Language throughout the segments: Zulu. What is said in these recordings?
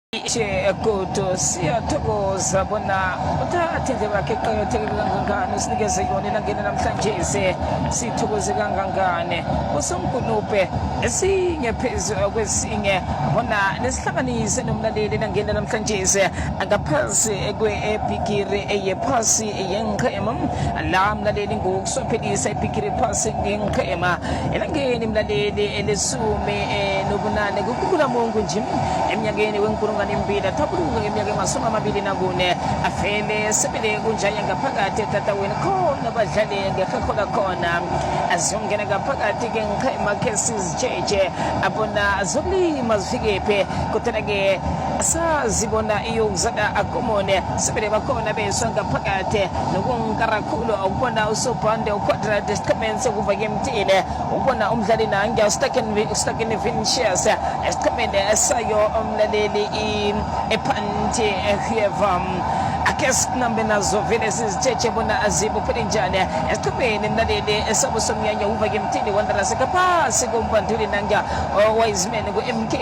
Kuto siyathokoza bona uthathe bakhe qhatheke kangangani usinikeze yona elangeni namhlanje sithokoze kangangani usomgunuphe esinye phezulu kwesinye bona nesihlanganise nomlaleli elangeni namhlanje angaphansi kwe-ebhigiri eyephasi yenqhema la mlaleli ngokuswaphelisa ibhigiri phasi yenqhema elangeni mlaleli elesumi nobunane kuNkulunkulu nje eminyakeni wenkulungwane mbili tabuluka ngeminyaka emasumi amabili nakune afele sebele kunjaya ngaphakathi etatawini khona badlale ngekhakhona khona azongena ngaphakathi ke ngikhema ke sizijeje abona zokulima zifikephi kodwa-ke asazibona iyokuzana akomone sebele bakhona beswa ngaphakathi nokungikarakhulu ukubona usobhande uquadrate esiqhemeni kuva kemtile ukubona umdlali nange ustakeni Vinicius esiqhemeni esayo umlaleli ephanti ehevam akesinambe nazo vele sizitsheche bona azibophele njani esiqhemeni mlaleli esabosomnyanya uva kemtile wanderase kaphasi kombanduli nanga owayizimene ku-MK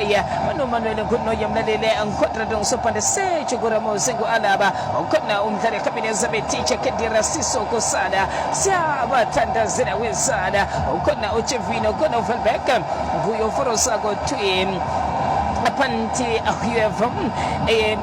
manomanuele ngunoya mlaleli angiquadrate ngisobhande secho kuramos ngu-alaba ukhona umdlali eqhemeni ezabetiche kedira sisoko sana siyabathandazela wesana ukhona uchevino ukhona uvelbek vuyo forosako twin aphanti ahuyevam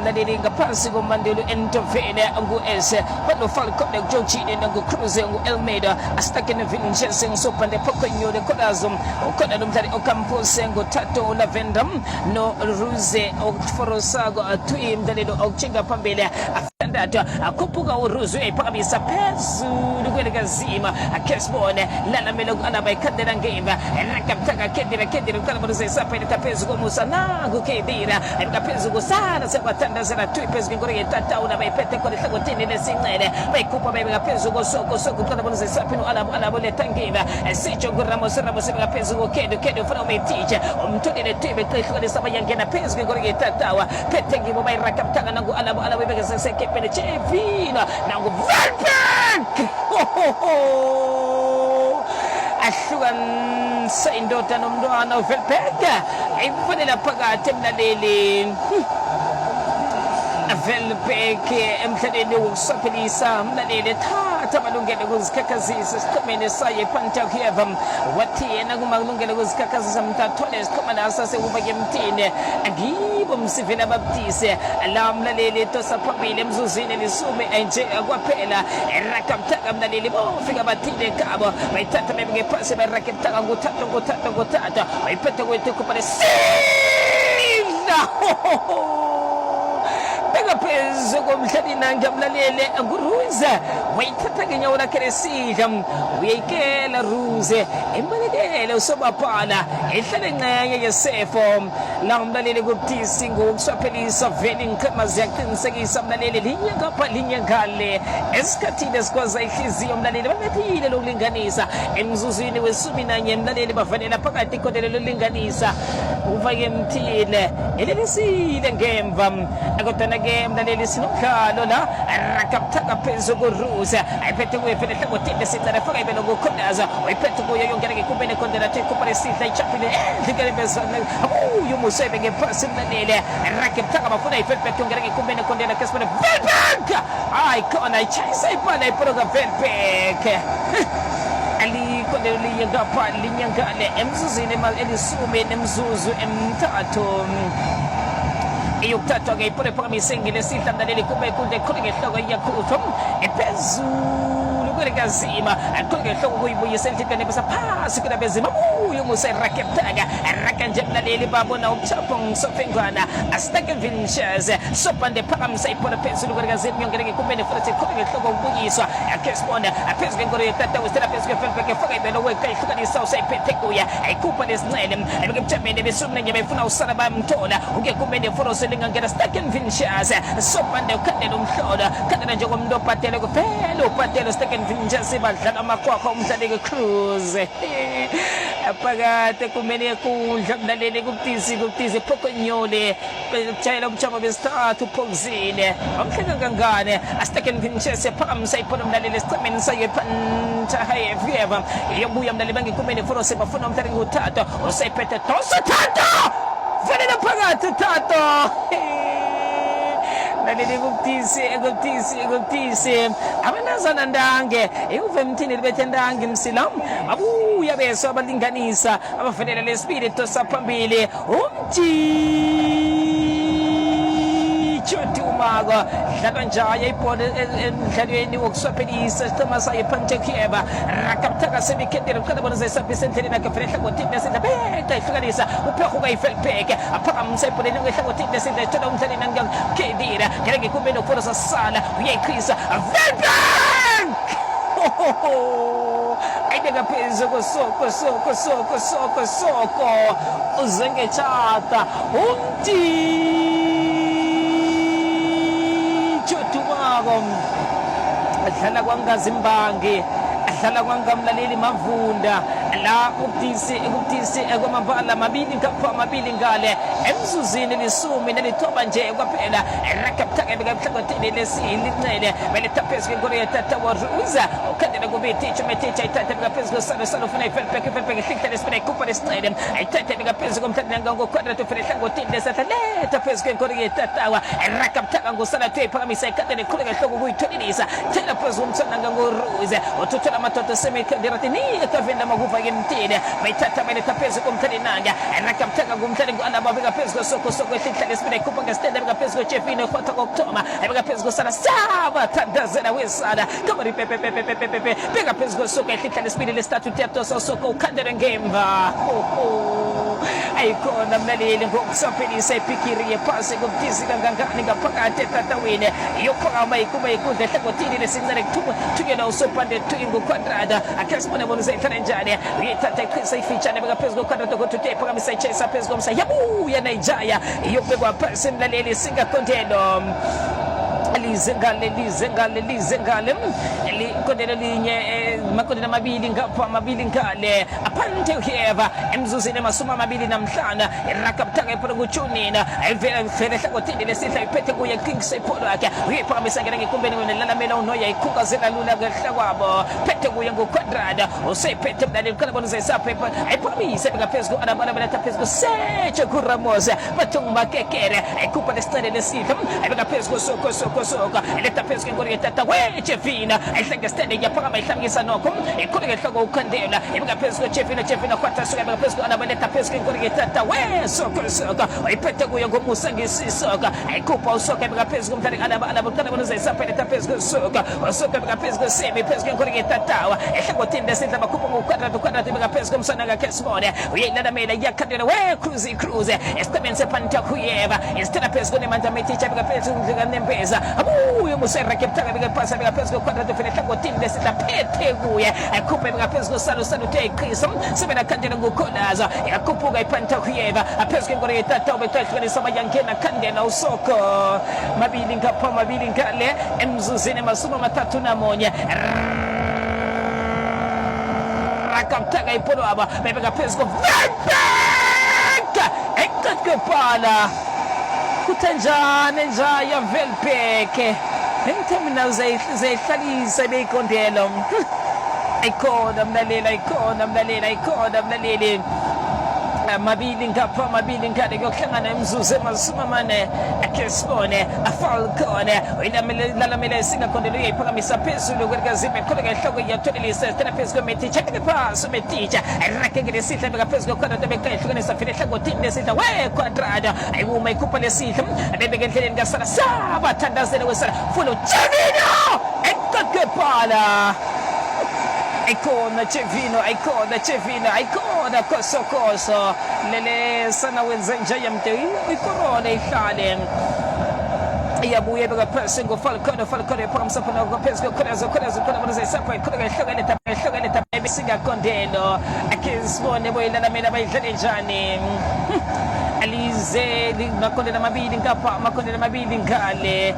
mlaleli ngaphansi komandelo entovene ngu-S bano falcone kujojini nangu-cruze ngu-elmeda astakene Vinicius ngisobhande phokonyole kholazo ukhona nomdlali okampose ngutato lavendam no ruze okuforosako atwi mdlalelo okutshinga phambili afandathu akhuphuka uruze uyayiphakamisa phezulu kwelikazima akesibone lalamele ku-alaba ikhandela ngemva rakabthaka kedira uqalabaluze isapheleta phezu komusa kukedira ngaphezulu sana sebathandazela twi phezulu ngore yetatawuna bayiphethe khona ehlangothini lesincele bayikhupha bayibeka phezulu kosoko uqalabaluze isaphino alabo letangela sitsho kuramos ngaphezulu kedu ufuna umetiche umtholile twibe qehlukanisa bayangena phezulu ngore yetatawa phethe ngibo bayirakabthaka alabo bebeke sesekepele chevina Velbek ahlukanisa indoda nomntwana uVelbek ayifanele phakathi emlaleli Velbek emhlaleni wokuswaphelisa mlaleli thatha amalungelo okuzikhakhazisa esiqhemeni saye Pantakheva wathi yena kumalungelo okuzikhakhazisa mntathole isiqhema naso sekuba kemtini angibo msivela baptise la mlaleli tosa phambili emzuzwini lisumi nje kwaphela rakabthaka mlaleli bofika bathile kabo bayithatha bebeke phasi barakabthaka nguthatha bayiphethe kwethukupa lesina phezulu komdlali nange mlaleli nguruze wayithatha ngenyawo lakhe lesidla uyayikela ruze embalekele usobaphala ehlale ngcenye yesefo la mlaleli kubutisi ngokuswaphelisa vele inqhema ziyaqinisekisa mlaleli linye ngapha linye ngale esikhathini esikwaza ihliziyo mlaleli babephile lokulinganisa emzuzwini wesumi nanye mlaleli bavanela phakathi ikhondelo lokulinganisa uvake mthile elelisile ngemva kodwa-ke mlaleli sinomdlalo la rakabthaka phezulu kuruze ayiphethe kuye vele ehlangothini sincane faka ibe nokukhondaza wayiphethe kuyo yonke-ke kubene khondela ikhupha lesidla ichaphile endlikelebezane uyo musebe ngephasi mlaleli rakabthaka bafuna iVelbek yonke-ke kubene khondela kesibone Velbek hayi khona ichayisa ibhala ipoloka Velbek alikhondelo linyangapha linyangale emzuzini elisumi nemzuzu emthathu iyokuthathwa ke ipole phakamise ngelesihla mlaleli kube kunde khona ngehloko iyakhutshwa ephezulu kwelikazima akhona ngehloko kuyibuyisa endlini besa phasi kunabezima uyo muserakebthaka nje mlaleli babona umchapho ngisofengwana asitake Vinicius sobhande phakamisa ipole phezulu kwelikazima yonke kumele futhi khona ngehloko ukubuyiswa akesibona aphezulu kwenkolo yetatawu stela phezulu kweFelbek faka ibelo weka ihlukanisa usayiphethe kuya ayikhupha lesincele abeke mthamene besumi nje befuna usala bamthola uke kumele forose ngangena Staken Vinicius sobhande ukhandela umhlolo khandela nje komuntu ophathele kuphela uphathele Staken Vinicius badlala amakhwakho umdlali ke-Cruze phakathi kumele kudla mlaleli kubutisi phokonyole kujayela umchamo besithathu phokuzine omhleka kangane Staken Vinicius phakamisa iphono mlaleli esicameni saye Pantakheva iyobuya mlaleli bangikumele forose bafuna umdlali nguthatha usayiphethe tosathatha Vanilla phakathi thato mlaleli kubtisi abanazana ndange ekuve mthini libethe ndange msilam abuya beso abalinganisa abafanele lesibili tosa phambili Choti umaga dlalwa njaya ibhola emdlalweni wokuswaphelisa isithoma sayo Pantekieba rakaptaka semikendere ukada bona zayisabisa endleleni akafanele ngothini esidabeka ihlukanisa uphehuka ifelpeke aphakamisa ibhola ngehlangothini esidethola umdlaleni ngakendira ngeke kumbe nokufora sasala uyayiqhisa Velberg ayibeka phezu soko uzengechata Chutumagom adlala kwangaZimbangi adlala kwangamlaleli Mavunda la ubtisi kwamabala mabili ngale emzuzini lisumi nelithoba nje kwaphela rakaptaka bekahlangothini lesilicele belitaphezu ngoriya tata waruza ukhandela kubithi chumeticha ithathe bekaphezu salo funa ifelpeke ihlikhle lesibene kupha lesicele ayithathe bekaphezu komthandana ngokwadratu funa ihlangothini lesathaleta phezu ngoriya tatawa rakaptaka ngosala phakamise ikhandela khuleka ehloko kuyitholilisa thela phezu umthandana ngoruza uthuthela matoto semikandiratini ekavenda magufa yemtile bayithatha belitaphezu komthandana rakaptaka ngumthandi alaba bekaphezu soko ihlikhle lesibene kupha ngesitende bekaphezu Chefino khotha kokuthoma bekaphezu sala saba thandazela wesala kamari pepe bekaphezu soko ihlikhle lesibili lesithathu tetho soko ukhandele ngemva ayikona mlaleli ngokusaphelisa ipikiri phansi kubtisi kangangani ngaphakathi etatawini yophakama ikuma ikudla ehlangothini lesincane thunyelwa usopande twingu quadrada akasibona bona zayithana njani uyithatha iqhisa ifitshane bekaphezu koquadrada kothuthe iphakamisa ichesa phezu komsa yabuya nayijaya yokubekwa phansi mlaleli singakondelo lizengale likondelo linye makondelo amabili ngale Pantekieba emzuzini ama25 irakaptaka iphola kuchunina ayivela ehlangothini lesihla iphethe kuye kingse iphola yakhe uyiphakamisa ngene ngikumbeni ngelalamela unoya ikhukazela lula ngehlakwabo phethe kuye ngoquadrada usephethe mdaleli kalabona zayisaphepa ayiphakamisa bekaphezu anabana belataphezu seche kuRamos bathunga kekere ayikupha lesicele lesihla ayibekaphezu soko eleta phezu ngoriya tata Chefina ayihlengesitende yaphakama ihlamkisa nokho ikhuleka ehloko ukhandela ibekaphezu Chefina kwatasuka bekaphezu anabaleta phezu ngoriya tata soko ayiphethe kuye ngomusa ngesisoka ayikupha usoka bekaphezu komthandi anabukana bona zayisapheleta phezu soka bekaphezu semi phezu ngoriya tatawa ehlangothini lesidla bakhupha ngoquadrado bekaphezu komsana ngakesibone uyayinanamela yakhandela cruise esiqemeni sePantekieba isithela phezu nemandla meticha bekaphezu nempeza abuye musera keptaka bekapasa bekaphezu koquadrado fena ehlangothini lesidla phethe kuye akhuphe bekaphezu salo teqhisa sebena khandela ngokholaza yakhuphuka iPantekieba aphezu ngoriya tata bekahlukanisa bayangena khandela usoko mabili ngale emzuzini ama31 rakaptaka ipolo aba bekaphezu ekakepala kuthanjane njaya Velpeke enterminal zayihlalisa beyikondelo ayikona mlaleli mabili ngale kuyohlangana imzuzu emasumamane akesibone afalcone uyalalamele singakondelo uyayiphakamisa phezulu kwelikazime khuleka ehloko iyatholelisa tena phezu kwemeticha phasi umeticha ayirakengele sidla bekaphezu koquadrado bekayihlukanisa fina ehlangothini lesidla quadrado ayibuma ikhupha lesidla abebeke endleleni kasala sabathandazela wesala fulo Chefino ekakepala ayikona Chefino koso lele sana wenza njaya mte ikorona ihlale iyabuye bekaphezu ngofalcone phamisa phana ngaphezu koquadrado bona zayisapha ikhuleka ehlokele singakondelo akizibone boyilalamela bayidlale njani alize makondelo amabili ngale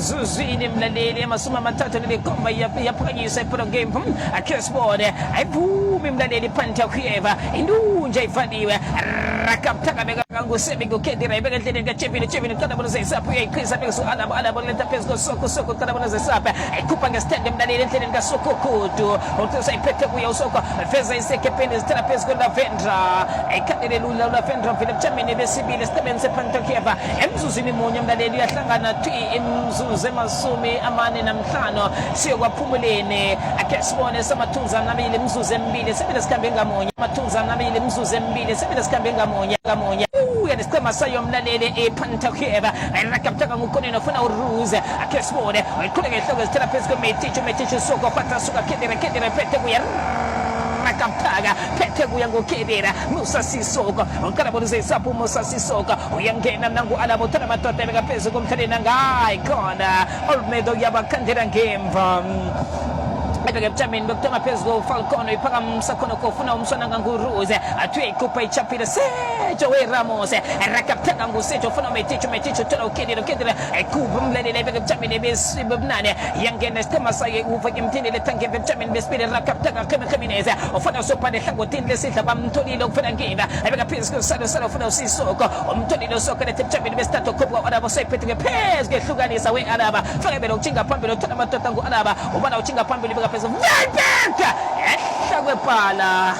emzuzwini mlaleli ama30 nelikhomba yaphakanyisa iphola game akesibone ayiphumi mlaleli Pantekieba indunja ifaniwe rakaptaka Angusemi kukendira ibega ndenge chevini kana bona zesapu yaikisa peso ala bona leta peso soko kana bona zesapu kupanga stand mdalile ndenge soko kudu utsa ipete kuya usoko feza iseke pende stara peso na vendra ikadere lula la vendra vile chamene besibile stebense pantokeva emzuzini munye mdalile yahlangana twi emzuze masumi amane namhlano siyo kwaphumulene akesibone samathunza nabile mzuze mbili sebele sikambe ngamunye mathunza nabile mzuze mbili sebele sikambe ngamunye uyanisema sayo mlalele epantokeva rakaptaka ngukoneno funa uruze akesibone ikhuleke hloke stara peso meticho soko pata suka kedere pete kuya rakaptaga pete kuya ngokedera Musa Sisoko onkala bonze sapu Musa Sisoko uyangena nangu alabotana matote bega peso kumthalena ngai kona olmedo yabakandira ngemva Ebega Jamin Dr. Pesgo Falcone ipaka msakono kofuna umsona nguruze atwe kupa ichapira sejo we Ramos rakaptaka ngusejo funa meticho tona ukedira kuba mlele ebega Jamin besibnane yangena stema saye ufake mtini le tanke Jamin bespire rakaptaka kemineza ufuna sopane hlango tinde sidla bamtolilo kufuna nginda ebega Pesgo sala funa usisoko umtolilo soka le Jamin bestato kubwa adaba sepetike Pesgo hluganisa we adaba fake belo chinga pambelo tona matotangu adaba ubana uchinga pambelo peso Vipeka ehlakwephela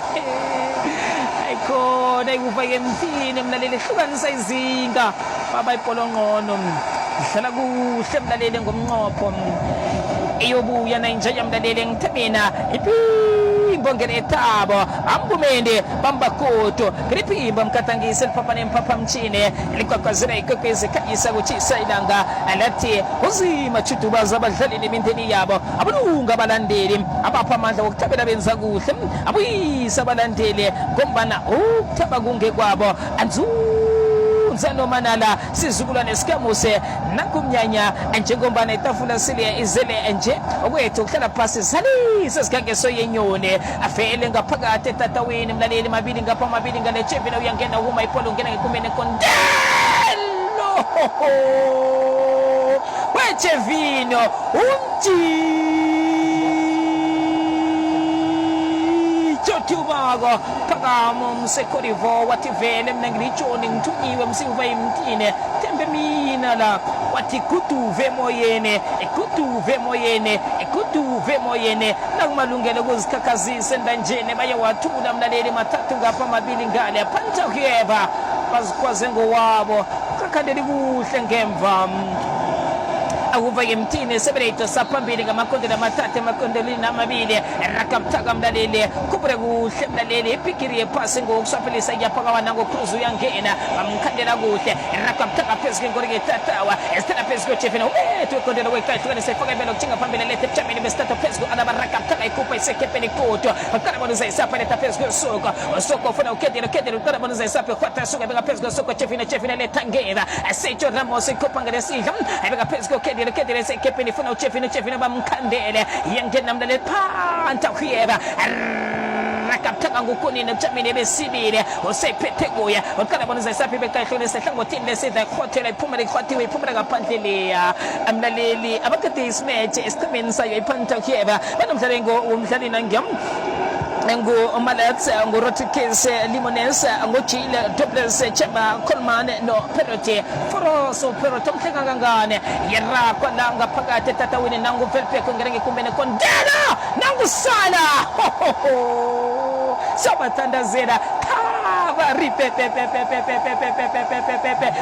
ayikho nayikufake emthini mlaleli hlukanisa izinga baba ipolongono hlala kuhle mlaleli ngomnqopho iyobuya nanje yamlaleli ngithemina imbongele etabo ambumende bambakoto gripimba mkatangise lipapane mpapa mchine likwakazira ikokeze kayisa kuchisa ilanga alati uzima chutubaza abadlali nemindeni yabo abulunga abalandeli abapha amandla wokuthabela benza kuhle abuyisa abalandeli ngombana ukuthaba kunge kwabo Zano manala sizukulwane sikamuse nakumnyanya njengombana itafula sile izele nje okwethu ukuhlala phasi salisa sikange soyenyone afele ngaphakathi etatawini mlaleli mabili ngapha mabili ngale champion uyangena uma ipolo ngena ngekumene kondelo wechevino Tubago pagamo msekorivo wativele mnangrichoni mtunyiwe msiuva imtine tembe mina la watikutuve moyene nangmalungelo kuzikakazise ndanjene baye watula mlaleli matatu ngapha mabili ngale pantokeva bazikwaze ngowabo kakadeli kuhle ngemva Uva yemtine sebereto sapambili ngamakondela matate makondeli namabili rakaptaka mlalele kubure kuhle mlalele ipikiri pasi ngokusaphelisa yapaka wanango cruise yangena bamkhandela kuhle rakaptaka phezulu ngorike tatawa estela phezulu chefena wethu kondela wekhahlukane sefaka belo chinga phambili lethe chamini bestato phezulu anabarakaptaka ikupa isekepeni koto karabona zayisapha phezulu soko funa ukedela karabona zayisapha kwata suka bega phezulu soko chefina letangera asecho Ramos ikupa ngesidla bega phezulu kedele sekepeni funa uchefina bamkhandele yangena mlalele phanta khiyeba rakaptaka ngukunini chamini besibile usephethe kuya ukarabona zayisapha bekahlule sehlangothini lesidla khotela iphumele khwathiwe iphumela ngaphandleleya amlaleli abakade ismatch esiqhemeni sayo iphanta khiyeba banomdlalengo umdlalina ngiyam Ngo Malets, Ngo Rotikis, Limones, Ngo Chile, Dobles, Chema, Colman, no Perote, Foroso, Perotom Tegangane, Yera, Konanga, Pagate, Tatawin, Nango Felpe, Congreg, Kumene, Condena, Nango Sala, ho, Sabatanda Zera, Ripepe,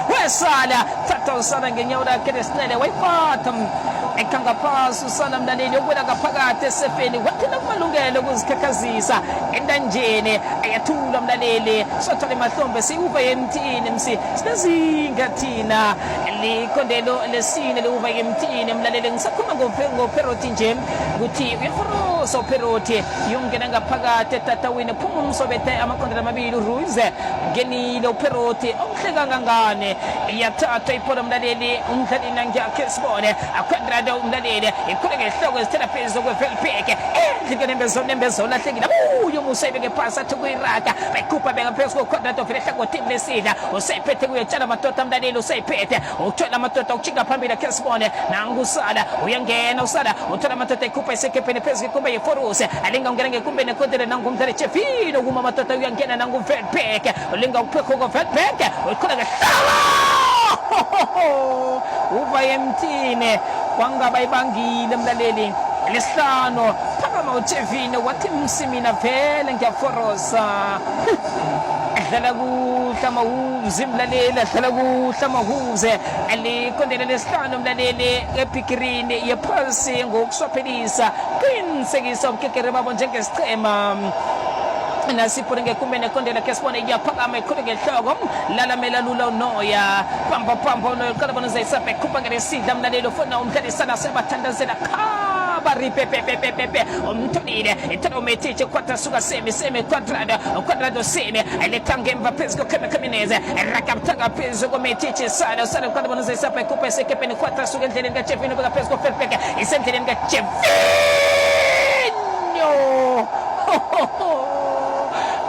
Wesala, Tato Sanangenya, Keresnele, White Bottom. Ekanga pasu sana mdaleli okwela ngaphakathi esefeni wathina kumalungelo kuzikhakhazisa endanjeni ayathula mdaleli sothole mahlombe siuva yemthini msi sinazinga thina likondelo lesine liuva yemthini mdaleli ngisakhuluma ngoPeroti nje ukuthi uyaforoso Peroti yongena ngaphakathi etatawini phuma umsobethe amakondela amabili uruze ngenile uPeroti omhle kangangane yathatha ipolo mdaleli umdlalina ngiyakhe sibone akwendra umdaleli ikhuleke ihloko ezithela phezulu kwevelpeke endlikene lahlekile uyo musayibeke phasi athi kuyiraka bayikhupha bengaphezulu kokhodrato vele hlangothini lesidla usayiphethe kuyetshala matota mdaleli usayiphethe uthola amadoda uchinga phambili ke sibone nangusala uyangena usala uthola amadoda ikhupha isekepeni phezulu kumbe yiforuse alinga ungena ngekumbe nekondele nangumdlali Chefino kuma amadoda uyangena nanguVelbeck ulinga uphekho koVelbeck ukhona ngehlala uva emthini kwangaba ibangile mlaleli lesihlanu phakama uChefino wathi msimina vele ngiyaforosa dlala kuhla mahuzi mlaleli dlala kuhla mahuze alikondele lesihlanu mlaleli epikirini yepulse ngokuswaphelisa qinisekisa ubukekere babo njengesichema nasiphure ngekumbene kondela ke sibone iyaphakama ikhulu ngehloko lalamela lula unoya pamba unoya qala bona zayisaphe khupha ngesidla mlalelo funa umdlalisana sebathandazela ripepepepepe umthonile ithometiche kwata suka semi quadrado semi alethange mva phezulu khemeneze rakaptanga phezulu kometiche sala qala bona zayisaphe khupha sekepeni kwata suka endleleni kaChefino beka phezulu koFelbeck isendleleni kaChefino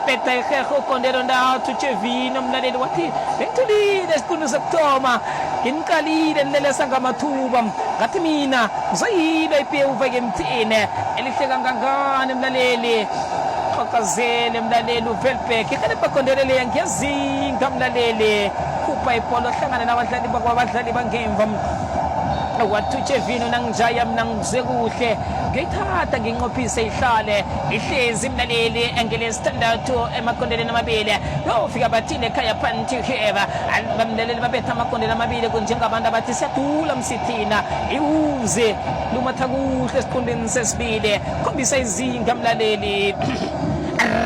peta ikheho kondelo nda tuChefino mlaleli wathi bengithulile isiqunu sokuthoma nginqalile nilelesa ngamathuba ngathi mina ngizayilwa ipiye uveke emthini elihle kangangani mlaleli qhaqazele mlaleli uVelbeck ikale bakondelele ngiyazinga mlaleli khupha ipolo hlangana nabadlali bakwabadlali bangemva wathi uChefino nangijaya mina ngizekuhle ngiyithatha nginqophise ihlale ihlezi mlaleli engelesithandathu emakondeleni amabili yofika bathile ekhaya phanti heva bamlaleli babetha amakondelo amabili kunjengabantu abathi siyadula msithina iwuze lumatha kuhle esiqondeni sesibili khombisa izinga mlaleli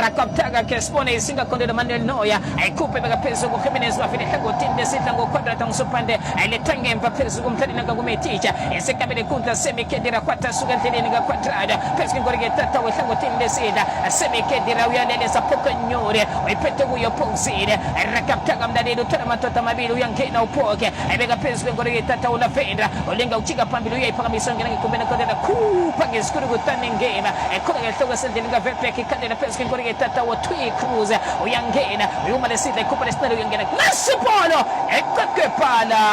rakaptaka ke sibone isingakondela Manuel Neuer ayikhuphe beka phezulu kuJimenez wafika ehlangothini lesidla ngoquadrata ngisopande ayilethange emva phezulu kumdlalina kakumeticha esekabele kuntla semikedira kwatha suka endleleni kaquadrada phezulu ngorike tata wehlangothini lesidla semikedira uyalelesa phokonyore uyiphethe kuyo phosile rakaptaka mdalelo uthola amatota amabili uyangena uphoke ayibeka phezulu ngorike tata ulavendra ulinga uchika phambili uyayiphakamisa ngena ngikumbena kodela khupha ngesikuru kutane ngema ekhona ngehloko sendleleni kaVelbeck ikhandela phezulu ngorike tata waTwi Cruz uyangena uyuma lesidla ikhupha lesinalo uyangena nasipolo eqeqephala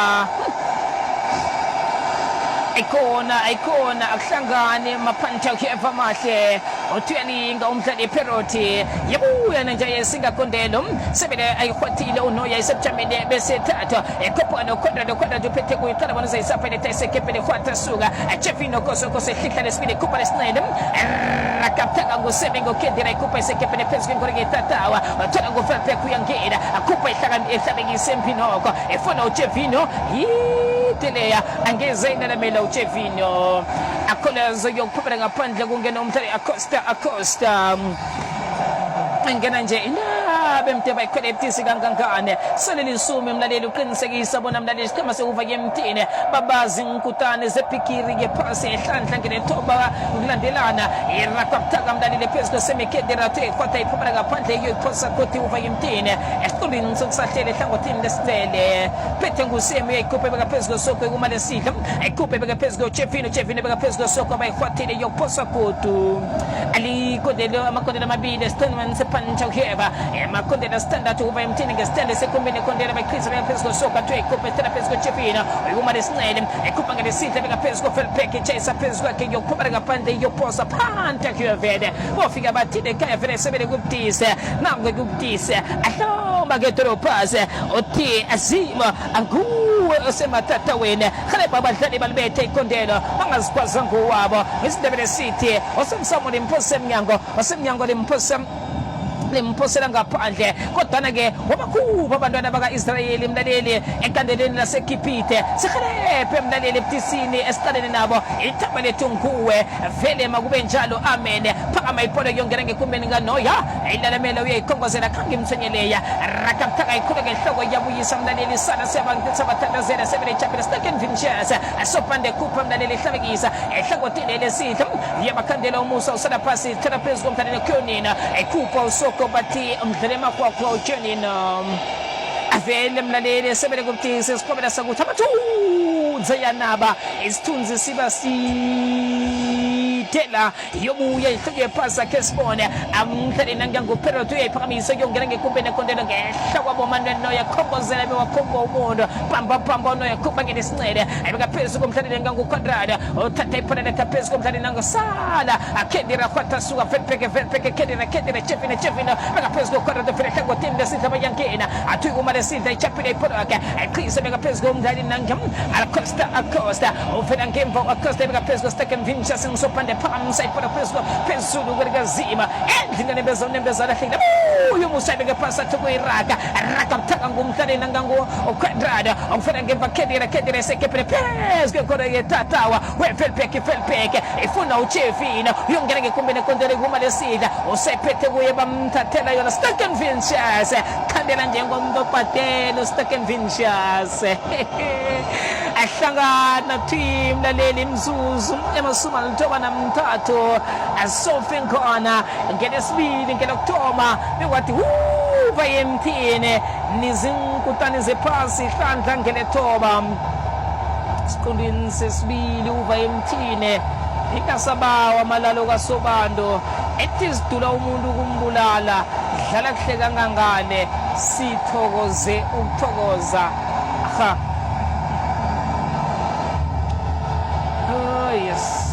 ikona akuhlangane maphantha kuyeva mahle uThuyalinga umdlali Peroti yabuya nje yesingakondelo sebele ayihwathile unoya isebujamene bese thatha ekhophana quadrado phethe kuyiqala bona zayisapele tayisekepele khwatha suka Chefino koso ehlikha lesibili khupha lesinene rakaptaka ngosebengo kedira ikhupha isekepele phezulu ngorike tatawa thola ngoVelbeck uyangena akhupha ihlabekise empinoko efuna uChefino teleya angezena lamela uChefino akholezo yokuphela ngaphandle kungena umdlali Acosta ngena nje inabe mteba icollectisi kangangane selelisumi mlaleli uqinisekisa bona mlaleli sikhama sekuva yemthini babazi nkutane zepikiri ngephansi ehlandla ngenethoba ukulandelana irakaptaka mlaleli phezulu semikedera the kwatha iphumela ngaphandle yoyiphosa kothi uva yemthini esiqondini sokusahlele ehlangothini lesicele phethe ngusemi uyayikhuphe beka phezulu sokho kuma lesidla ayikhuphe beka phezulu Chefino beka phezulu sokho bayihwathile yokuphosa kotu alikondelo amakondelo amabili Stoneman sepancha uheva emakondelo standard uva emthini ngesitende sekumbeni kondelo bayikhisa beka phezulu sokho athe ikhuphe tena phezulu Chefino uyuma lesinene ekhupha ngelesidla beka phezulu Velbeck chase phezulu kwakhe yokuphela ngaphandle yophosa phanta kuyevede bofika bathile ekhaya vele sebele kubutise nangu kubutise ahlomba ngetropase uthi azima anguwe osematata wena khaleba abadlali balibethe ikondelo bangazikwaza ngowabo isindebele sithi osemsamoni imphose limphosela ngaphandle kodwa ke wabakhupha abantwana baka-Israyeli mlaleli enkandeleni laseGibhithe sihelebhe mlaleli ebudisini esiqaleni nabo ithemba lethu nguwe vele makube njalo amen phakama ipolo yongena ngekumbeni kaNoya ilalamela uyayikhongozela khange imthwenyeleya rakaptaka ikhulu ngenhloko yabuyisa mlaleli sana sabathandazela sebele chapela second Vinicius asopande khupha mlaleli ehlabekisa ehlangothini lesidla yabakhandela umusa usala phasi thela phezulu komdlaleli Kionina ekhupha usoko bathi umdlele makwakho uJenina avele mlaleli sebele kubutisi sikhobela sakuthi amathunzi yanaba isithunzi siba Mandela yobuya ihluke pasa kesibone amhleli nanganguphero tuyayiphakamisa yongena ngekumbeni ekondela ngehla kwabo maneno yakhongozela bewakhomba umuntu pamba no yakhumba ngesincele ayibeka phezulu komhlali ngangukonrada othatha iphanele phezulu komhlali nangasala akhedira kwatha suka velpeke kedira chefina beka phezulu konrada fela ngothini lesitha bayankena athi uma lesitha ichapile iporoka ayiqhisa beka phezulu komhlali nangam acosta ufela ngemva acosta beka phezulu Steken Vinicius ngisopande phamsa ipora phezulu kwelikazima endlini nembezana hlinga uyu musa beka phasa tukuyiraka raka mthaka ngumhlali nangangu okonrada ufela ngemva kedira sekepele phezulu koreke tatawa wefelpeke ifuna uchefina uyongena ngekumbeni ekondele kuma lesitha usephethe kuye bamthathela yona Steken Vinicius khandela njengomuntu opatela Steken Vinicius ahlangana team laleli mzuzu emasuma lithoba namthathu asofi khona ngelesibili ngelokuthoma bekwathi uva emthini nizinkutani zephasi hlandla ngelethoba siqondini sesibili uva emthini ikasabawa malalo kaSobando ethi sidula umuntu kumbulala dlala kuhle kangangane sithokoze ukuthokoza yes